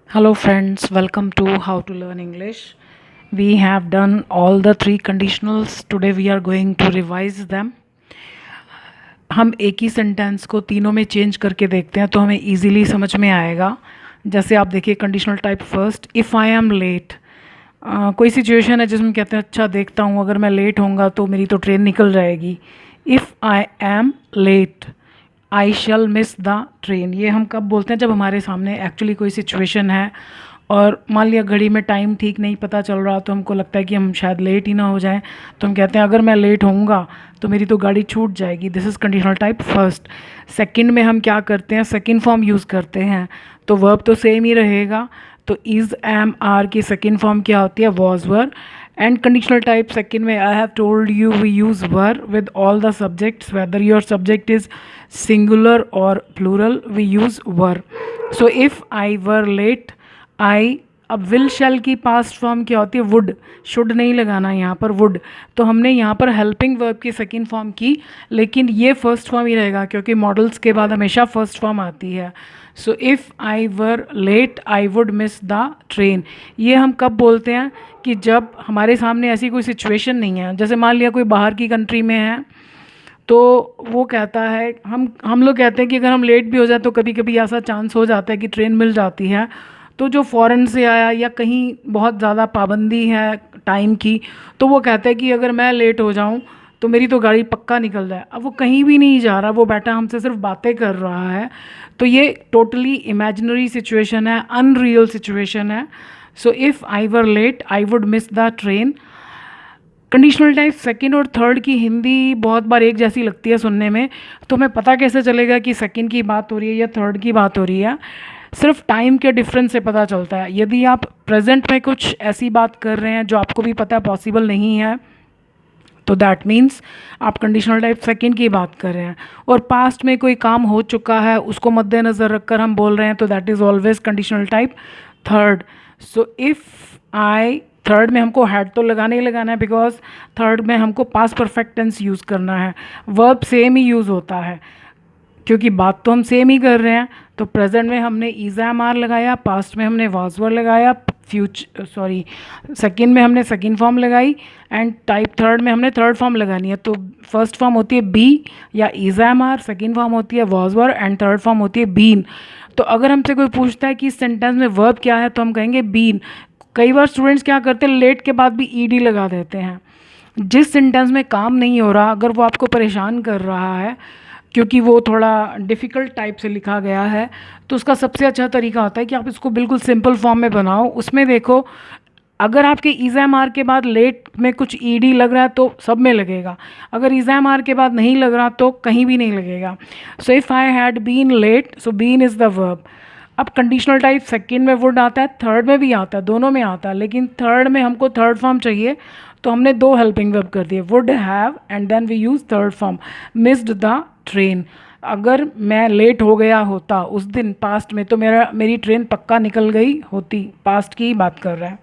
Hello, friends. Welcome to How to Learn English. We have done all the three conditionals. Today, we are going to revise them. हम एक ही sentence को तीनों में change करके देखते हैं तो हमें इजीली समझ में आएगा। जैसे आप देखिए conditional type first, if I am late. कोई सिचुएशन है जिसमें कहते हैं अच्छा देखता हूँ अगर मैं लेट होऊंगा तो मेरी तो ट्रेन निकल जाएगी। If I am late I shall miss the train. ये हम कब बोलते हैं? जब हमारे सामने एक्चुअली कोई सिचुएशन है और मान लिया घड़ी में टाइम ठीक नहीं पता चल रहा तो हमको लगता है कि हम शायद लेट ही ना हो जाएं, तो हम कहते हैं अगर मैं लेट होऊंगा तो मेरी तो गाड़ी छूट जाएगी। This is conditional type first. Second में हम क्या करते हैं? सेकंड फॉर्म यूज़ करते हैं, तो वर्ब तो सेम ही रहेगा। तो इज़ एम आर की सेकंड फॉर्म क्या होती है? Was were. And conditional type second में I have told you we use were with all the subjects whether your subject is singular और plural, we use were. So if I were late, I. अब will शैल की past form क्या होती है? Would. Should नहीं लगाना यहाँ पर, वुड। तो हमने यहाँ पर हेल्पिंग वर्ब की सेकंड फॉर्म की, लेकिन ये फर्स्ट फॉर्म ही रहेगा क्योंकि मॉडल्स के बाद हमेशा फर्स्ट फॉर्म आती है। So if I were late I would miss the train. ये हम कब बोलते हैं? कि जब हमारे सामने ऐसी कोई सिचुएशन नहीं है। जैसे मान लिया कोई बाहर की कंट्री में है तो वो कहता है, हम लोग कहते हैं कि अगर हम लेट भी हो जाए तो कभी कभी ऐसा चांस हो जाता है कि ट्रेन मिल जाती है। तो जो फॉरेन से आया या कहीं बहुत ज़्यादा पाबंदी है टाइम की, तो वो कहता है कि अगर मैं लेट हो जाऊं तो मेरी तो गाड़ी पक्का निकल जाए। अब वो कहीं भी नहीं जा रहा, वो बैठा हमसे सिर्फ बातें कर रहा है। तो ये टोटली इमेजिनरी सिचुएशन है, अनरियल सिचुएशन है। So if I were late I would miss the train. Conditional type second और थर्ड की हिंदी बहुत बार एक जैसी लगती है सुनने में, तो हमें पता कैसे चलेगा कि सेकंड की बात हो रही है या थर्ड की बात हो रही है? सिर्फ टाइम के डिफरेंस से पता चलता है। यदि आप प्रेजेंट में कुछ ऐसी बात कर रहे हैं जो आपको भी पता है पॉसिबल नहीं है, तो दैट मीन्स आप कंडीशनल टाइप सेकंड की बात कर रहे हैं। और पास्ट में कोई काम हो चुका है उसको मद्देनज़र रखकर हम बोल रहे हैं, तो that is always conditional type third. So if I, third में हमको हैड तो लगाना ही लगाना है बिकॉज थर्ड में हमको पास्ट परफेक्ट टेंस यूज़ करना है। वर्ब सेम ही यूज़ होता है क्योंकि बात तो हम सेम ही कर रहे हैं। तो प्रेजेंट में हमने इज़ एम आर लगाया, पास्ट में हमने वाज वर लगाया, सेकंड में हमने सेकंड फॉर्म लगाई, एंड टाइप थर्ड में हमने थर्ड फॉर्म लगानी है। तो फर्स्ट फॉर्म होती है बी या is am are, second form होती है was were, and third form होती है बीन। तो अगर हमसे कोई पूछता है कि इस सेंटेंस में वर्ब क्या है, तो हम कहेंगे बीन। कई बार स्टूडेंट्स क्या करते हैं, लेट के बाद भी ईडी लगा देते हैं। जिस सेंटेंस में काम नहीं हो रहा, अगर वो आपको परेशान कर रहा है क्योंकि वो थोड़ा डिफ़िकल्ट टाइप से लिखा गया है, तो उसका सबसे अच्छा तरीका होता है कि आप इसको बिल्कुल सिंपल फॉर्म में बनाओ। उसमें देखो, अगर आपके इज़ एम आर के बाद लेट में कुछ ईडी लग रहा है तो सब में लगेगा, अगर इज़ एम आर के बाद नहीं लग रहा तो कहीं भी नहीं लगेगा। So if I had been late, so been is the verb. अब कंडीशनल टाइप सेकंड में वुड आता है, थर्ड में भी आता है, दोनों में आता है, लेकिन थर्ड में हमको थर्ड फॉर्म चाहिए, तो हमने दो हेल्पिंग वर्ब कर दिए, would have and then we use third form, missed the train. अगर मैं लेट हो गया होता उस दिन पास्ट में तो मेरी ट्रेन पक्का निकल गई होती। पास्ट की ही बात कर रहा है।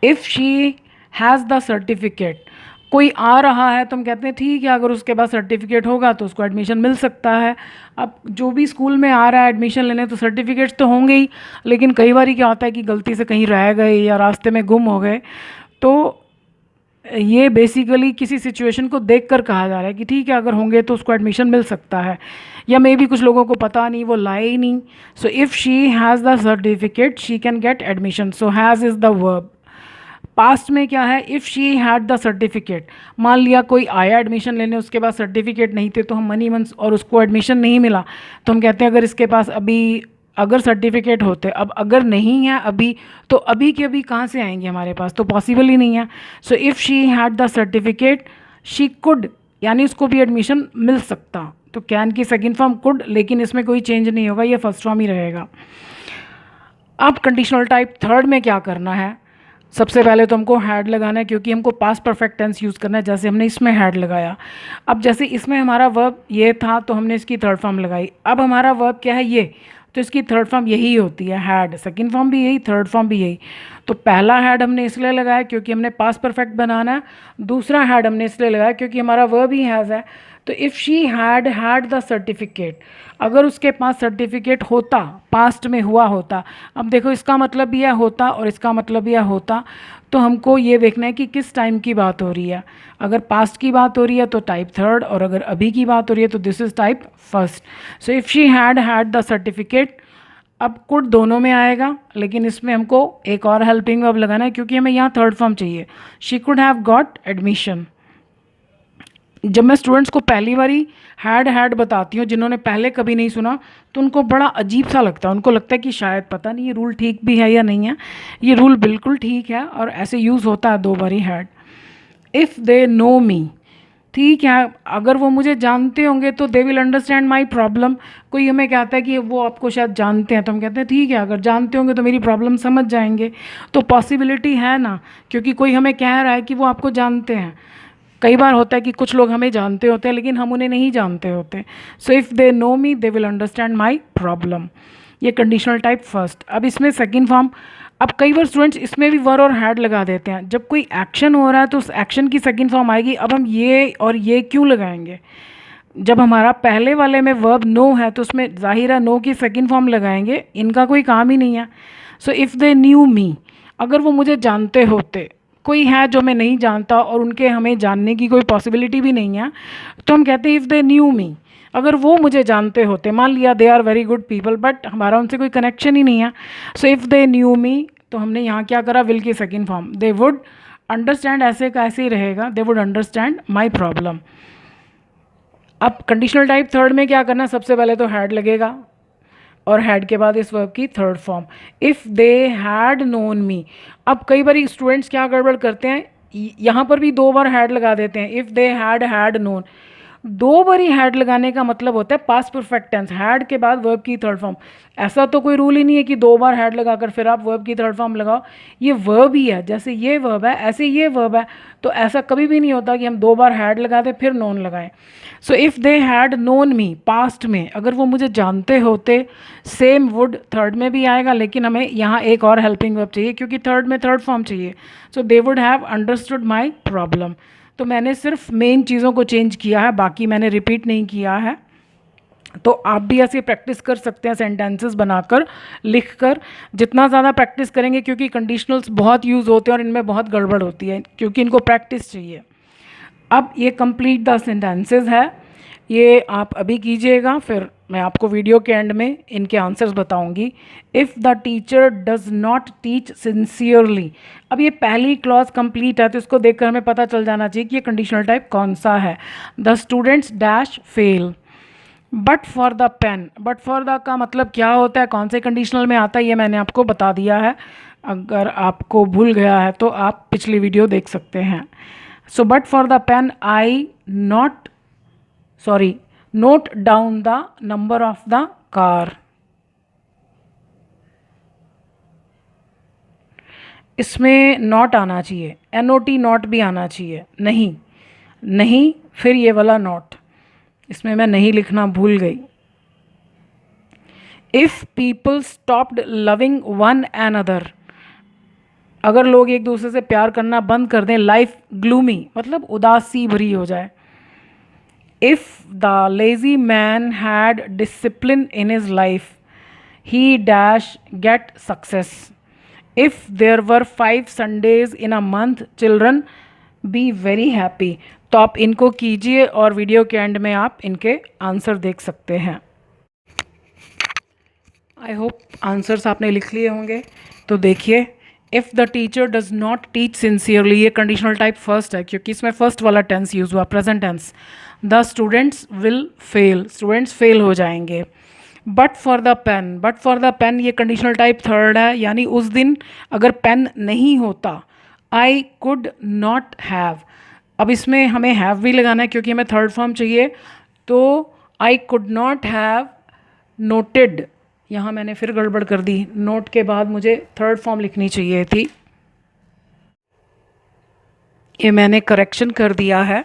If she has the certificate, कोई आ रहा है तो हम कहते हैं ठीक है, अगर उसके पास सर्टिफिकेट होगा तो उसको एडमिशन मिल सकता है। अब जो भी स्कूल में आ रहा है एडमिशन लेने, तो सर्टिफिकेट्स तो होंगे ही, लेकिन कई बार क्या होता है कि गलती से कहीं रह गए या रास्ते में गुम हो गए। तो ये बेसिकली किसी सिचुएशन को देखकर कहा जा रहा है कि ठीक है, अगर होंगे तो उसको एडमिशन मिल सकता है, या मे बी कुछ लोगों को पता नहीं, वो लाए ही नहीं। So if she has the certificate she can get admission. So has is the verb. Past में क्या है? If she had the certificate, मान लिया कोई आया एडमिशन लेने, उसके पास सर्टिफिकेट नहीं थे तो हम मनी मंस और उसको एडमिशन नहीं मिला, तो हम कहते हैं अगर इसके पास अभी अगर सर्टिफिकेट होते, अब अगर नहीं है अभी, तो अभी के अभी कहाँ से आएंगे हमारे पास, तो पॉसिबल ही नहीं है। So if she had the certificate she could, यानी उसको भी एडमिशन मिल सकता। तो कैन की सेकेंड फॉर्म कुड, लेकिन इसमें कोई चेंज नहीं होगा, ये फर्स्ट फॉर्म ही रहेगा। अब कंडीशनल टाइप थर्ड में क्या करना है? सबसे पहले तो हमको हैड लगाना है क्योंकि हमको पास्ट परफेक्ट टेंस यूज़ करना है, जैसे हमने इसमें हैड लगाया। अब जैसे इसमें हमारा वर्ब ये था तो हमने इसकी थर्ड फॉर्म लगाई। अब हमारा वर्ब क्या है? ये, तो इसकी थर्ड फॉर्म यही होती है हैड, सेकंड फॉर्म भी यही, थर्ड फॉर्म भी यही। तो पहला हैड हमने इसलिए लगाया क्योंकि हमने पास्ट परफेक्ट बनाना है, दूसरा हैड हमने इसलिए लगाया क्योंकि हमारा वर्ब ही हैज़ है। तो if she had the certificate, अगर उसके पास सर्टिफिकेट होता, पास्ट में हुआ होता। अब देखो इसका मतलब यह होता और इसका मतलब यह होता, तो हमको ये देखना है कि किस टाइम की बात हो रही है। अगर पास्ट की बात हो रही है तो टाइप थर्ड, और अगर अभी की बात हो रही है तो this is type first. So if she had the certificate, अब कुड दोनों में आएगा, लेकिन इसमें हमको एक और हेल्पिंग वर्ब लगाना है क्योंकि हमें यहाँ थर्ड फॉर्म चाहिए। She could have got admission. जब मैं स्टूडेंट्स को पहली बारी हैड बताती हूँ, जिन्होंने पहले कभी नहीं सुना, तो उनको बड़ा अजीब सा लगता है। उनको लगता है कि शायद पता नहीं ये रूल ठीक भी है या नहीं है। ये रूल बिल्कुल ठीक है और ऐसे यूज़ होता है 2 बारी हैड। इफ़ दे नो मी, ठीक है, अगर वो मुझे जानते होंगे तो they will understand my problem. कोई हमें कहता है कि वो आपको शायद जानते हैं, तो हम कहते हैं ठीक है, अगर जानते होंगे तो मेरी प्रॉब्लम समझ जाएंगे। तो पॉसिबिलिटी है ना, क्योंकि कोई हमें कह रहा है कि वो आपको जानते हैं। कई बार होता है कि कुछ लोग हमें जानते होते हैं लेकिन हम उन्हें नहीं जानते होते। So if they know me they will understand my problem. ये कंडीशनल टाइप फर्स्ट। अब इसमें सेकंड फॉर्म, अब कई बार स्टूडेंट्स इसमें भी वर और हैड लगा देते हैं। जब कोई एक्शन हो रहा है तो उस एक्शन की सेकंड फॉर्म आएगी। अब हम ये और ये क्यों लगाएंगे? जब हमारा पहले वाले में वर्ब नो है तो उसमें ज़ाहिर है नो की सेकंड फॉर्म लगाएंगे, इनका कोई काम ही नहीं है। सो इफ़ दे न्यू मी, अगर वो मुझे जानते होते, कोई है जो मैं नहीं जानता और उनके हमें जानने की कोई पॉसिबिलिटी भी नहीं है, तो हम कहते हैं इफ़ दे न्यू मी, अगर वो मुझे जानते होते। मान लिया they are very good people but हमारा उनसे कोई कनेक्शन ही नहीं है। सो इफ़ दे न्यू मी, तो हमने यहाँ क्या करा, विल की second form. They would understand, ऐसे का ऐसे ही रहेगा, they would understand my problem. अब कंडीशनल टाइप थर्ड में क्या करना है, सबसे पहले तो हैड लगेगा और हैड के बाद इस वर्ब की third form. If they had known me, अब कई बार स्टूडेंट्स क्या गड़बड़ करते हैं, यहाँ पर भी 2 बार हैड लगा देते हैं। इफ़ दे हैड नोन, 2 बारी हैड लगाने का मतलब होता है पास्ट परफेक्ट टेंस, हैड के बाद वर्ब की थर्ड फॉर्म। ऐसा तो कोई रूल ही नहीं है कि 2 बार हैड लगाकर फिर आप वर्ब की थर्ड फॉर्म लगाओ। ये वर्ब ही है, जैसे ये वर्ब है ऐसे ये वर्ब है, तो ऐसा कभी भी नहीं होता कि हम 2 बार हैड लगा दें फिर नोन लगाएं। So if they had known me, past में अगर वो मुझे जानते होते, सेम वुड थर्ड में भी आएगा, लेकिन हमें यहाँ एक और हेल्पिंग वर्ब चाहिए क्योंकि थर्ड में थर्ड फॉर्म चाहिए। So they would have understood my problem. तो मैंने सिर्फ मेन चीज़ों को चेंज किया है, बाकी मैंने रिपीट नहीं किया है। तो आप भी ऐसे प्रैक्टिस कर सकते हैं, सेंटेंसेस बनाकर, लिखकर। जितना ज़्यादा प्रैक्टिस करेंगे, क्योंकि कंडीशनल्स बहुत यूज़ होते हैं और इनमें बहुत गड़बड़ होती है, क्योंकि इनको प्रैक्टिस चाहिए। अब ये कंप्लीट द सेंटेंसेस है, ये आप अभी कीजिएगा, फिर मैं आपको वीडियो के एंड में इनके आंसर्स बताऊंगी। If the teacher does not teach sincerely, अब ये पहली क्लॉज कंप्लीट है तो इसको देखकर हमें पता चल जाना चाहिए कि ये कंडीशनल टाइप कौन सा है। The students dash fail. But for the pen, but for the का मतलब क्या होता है, कौन से कंडीशनल में आता है, ये मैंने आपको बता दिया है। अगर आपको भूल गया है तो आप पिछली वीडियो देख सकते हैं। So but for the pen I note down the number of the car. इसमें नॉट आना चाहिए, NOT नॉट भी आना चाहिए, नहीं नहीं, फिर ये वाला नॉट, इसमें मैं नहीं लिखना भूल गई। If people stopped loving one another, अगर लोग एक दूसरे से प्यार करना बंद कर दें, लाइफ ग्लूमी मतलब उदासी भरी हो जाए। If the lazy man had discipline in his life he dash get success. If there were 5 Sundays in a month children be very happy. तो आप इनको कीजिए और वीडियो के एंड में आप इनके आंसर देख सकते हैं। आई होप आंसर्स आपने लिख लिए होंगे। तो देखिए, if the teacher does not teach sincerely, ये कंडीशनल टाइप फर्स्ट है क्योंकि इसमें फर्स्ट वाला टेंस यूज़ हुआ, present tense. The students will fail, students fail हो जाएंगे। But for the pen, but for the pen ये कंडीशनल टाइप थर्ड है, यानी उस दिन अगर पेन नहीं होता, आई कुड नॉट हैव। अब इसमें हमें हैव भी लगाना है क्योंकि हमें थर्ड फॉर्म चाहिए। तो आई कुड नॉट हैव नोटेड, यहाँ मैंने फिर गड़बड़ कर दी, नोट के बाद मुझे थर्ड फॉर्म लिखनी चाहिए थी, ये मैंने करेक्शन कर दिया है।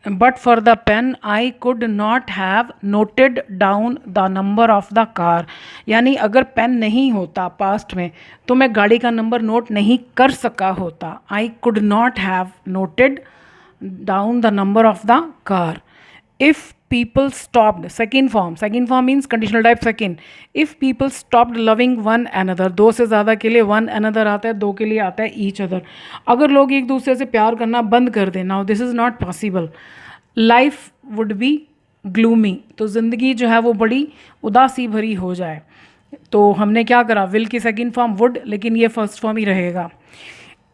But for the pen I could not have noted down the number of the car, यानी अगर पेन नहीं होता पास्ट में तो मैं गाड़ी का नंबर नोट नहीं कर सका होता। आई could not have noted down the number of the car. if people stopped, second form means conditional type second, if people stopped loving one another, दो से ज़्यादा के लिए one another आता है, दो के लिए आता है each other, अगर लोग एक दूसरे से प्यार करना बंद कर दें, now this is not possible, life would be gloomy, तो ज़िंदगी जो है वो बड़ी उदासी भरी हो जाए। तो हमने क्या करा, विल की सेकेंड फॉर्म वुड, लेकिन ये फर्स्ट फॉर्म ही रहेगा।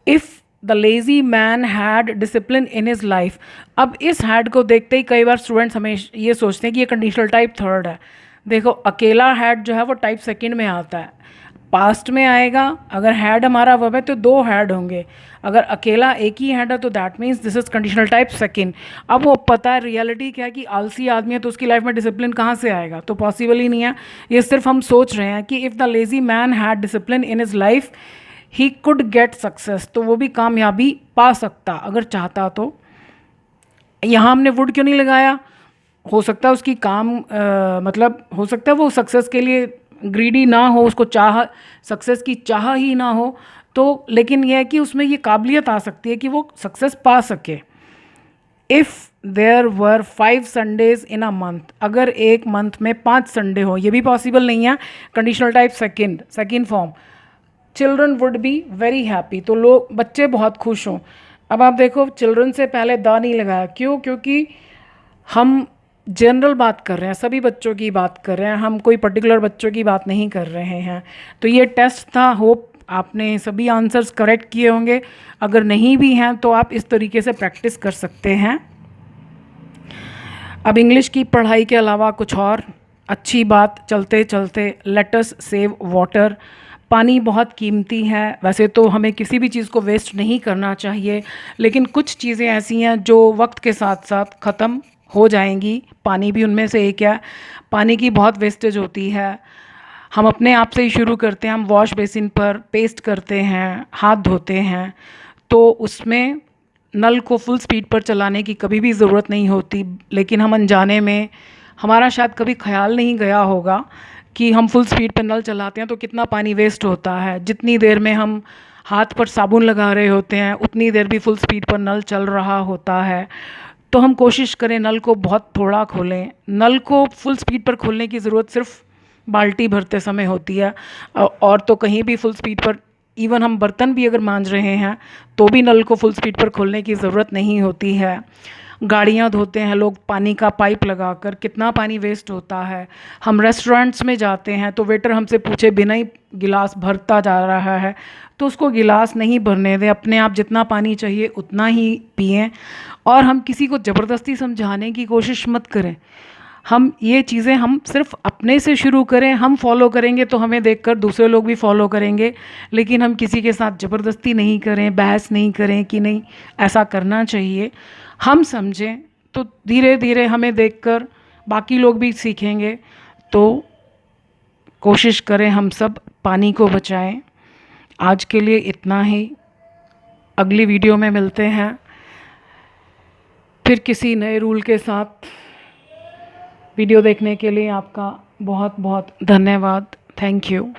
If the lazy man had discipline in his life, अब इस हैड को देखते ही कई बार स्टूडेंट्स हमें ये सोचते हैं कि ये कंडीशनल टाइप थर्ड है। देखो अकेला हैड जो है वो टाइप सेकंड में आता है, पास्ट में आएगा, अगर हैड हमारा वर्ब है तो दो हैड होंगे, अगर अकेला एक ही हैड है तो that means this is conditional type second. अब वो पता है रियलिटी क्या है कि आलसी आदमी है तो उसकी लाइफ में डिसिप्लिन कहाँ से आएगा, तो पॉसिबल ही नहीं है। ये सिर्फ हम सोच रहे हैं कि if the lazy man had discipline in his life he could get success, तो वो भी कामयाबी पा सकता अगर चाहता तो। यहाँ हमने वुड क्यों नहीं लगाया, हो सकता है उसकी मतलब हो सकता है वो सक्सेस के लिए ग्रीडी ना हो, उसको सक्सेस की चाह ही ना हो, तो लेकिन यह है कि उसमें ये काबिलियत आ सकती है कि वो सक्सेस पा सके। If there were 5 Sundays in a month, अगर एक मंथ में 5 संडे हो, ये भी पॉसिबल नहीं है, conditional type second form. Children would be very happy, तो लोग बच्चे बहुत खुश हों। अब आप देखो चिल्ड्रन से पहले द नहीं लगाया, क्यों, क्योंकि हम जनरल बात कर रहे हैं, सभी बच्चों की बात कर रहे हैं, हम कोई पर्टिकुलर बच्चों की बात नहीं कर रहे हैं। तो ये टेस्ट था, होप आपने सभी आंसर्स करेक्ट किए होंगे, अगर नहीं भी हैं तो आप इस तरीके से प्रैक्टिस कर सकते हैं। अब इंग्लिश की पढ़ाई के अलावा कुछ और अच्छी बात, चलते चलते लेट अस सेव वाटर, पानी बहुत कीमती है, वैसे तो हमें किसी भी चीज़ को वेस्ट नहीं करना चाहिए, लेकिन कुछ चीज़ें ऐसी हैं जो वक्त के साथ साथ ख़त्म हो जाएंगी, पानी भी उनमें से एक है। पानी की बहुत वेस्टेज होती है, हम अपने आप से ही शुरू करते हैं, हम वॉश बेसिन पर पेस्ट करते हैं, हाथ धोते हैं, तो उसमें नल को फुल स्पीड पर चलाने की कभी भी ज़रूरत नहीं होती, लेकिन हम अनजाने में, हमारा शायद कभी ख्याल नहीं गया होगा कि हम फुल स्पीड पर नल चलाते हैं तो कितना पानी वेस्ट होता है। जितनी देर में हम हाथ पर साबुन लगा रहे होते हैं उतनी देर भी फुल स्पीड पर नल चल रहा होता है। तो हम कोशिश करें नल को बहुत थोड़ा खोलें, नल को फुल स्पीड पर खोलने की ज़रूरत सिर्फ बाल्टी भरते समय होती है, और तो कहीं भी फुल स्पीड पर, इवन हम बर्तन भी अगर मांज रहे हैं तो भी नल को फुल स्पीड पर खोलने की ज़रूरत नहीं होती है। गाड़ियाँ धोते हैं लोग पानी का पाइप लगाकर, कितना पानी वेस्ट होता है। हम रेस्टोरेंट्स में जाते हैं तो वेटर हमसे पूछे बिना ही गिलास भरता जा रहा है, तो उसको गिलास नहीं भरने दें, अपने आप जितना पानी चाहिए उतना ही पिएं, और हम किसी को ज़बरदस्ती समझाने की कोशिश मत करें। हम ये चीज़ें हम सिर्फ अपने से शुरू करें, हम फॉलो करेंगे तो हमें देखकर दूसरे लोग भी फॉलो करेंगे, लेकिन हम किसी के साथ ज़बरदस्ती नहीं करें, बहस नहीं करें कि नहीं ऐसा करना चाहिए। हम समझें तो धीरे धीरे हमें देखकर बाकी लोग भी सीखेंगे। तो कोशिश करें हम सब पानी को बचाएं। आज के लिए इतना ही, अगली वीडियो में मिलते हैं फिर किसी नए रूल के साथ। वीडियो देखने के लिए आपका बहुत बहुत धन्यवाद। Thank you.